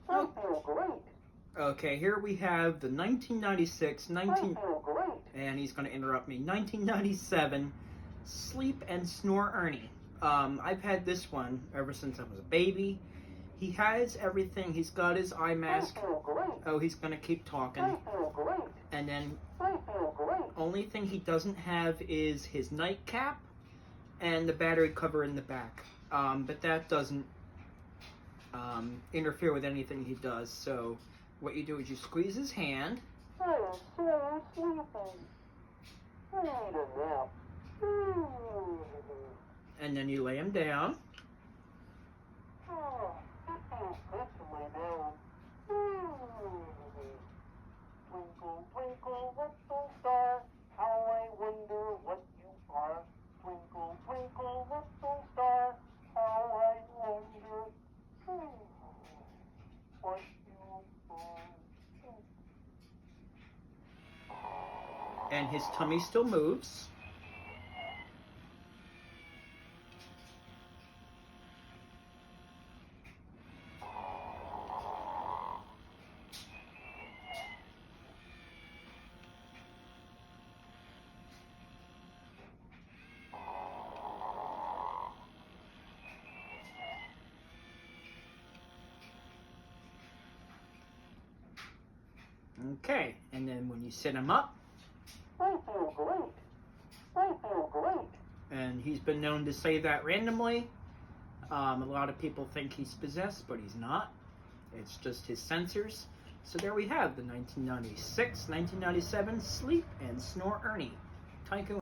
I feel great. Okay, here we have the 1996, I feel great. and he's going to interrupt me, 1997 Sleep and Snore Ernie. I've had this one ever since I was a baby. He has everything. He's got his eye mask. I feel great. Oh, he's going to keep talking. I feel great. And then, I feel great. only thing he doesn't have is his nightcap and the battery cover in the back. But that doesn't interfere with anything he does. So what you do is you squeeze his hand. I am so sleepy. I need a nap. And then you lay him down. Oh, it feels good to lay down. Twinkle, twinkle, little star, how I wonder what you are. Twinkle, twinkle, little star, how I wonder what you are. And his tummy still moves. Okay, and then when you sit him up, I feel great. I feel great. and he's been known to say that randomly. A lot of people think he's possessed, but he's not. It's just his sensors. So there we have the 1996, 1997 Sleep and Snore Ernie. Tyco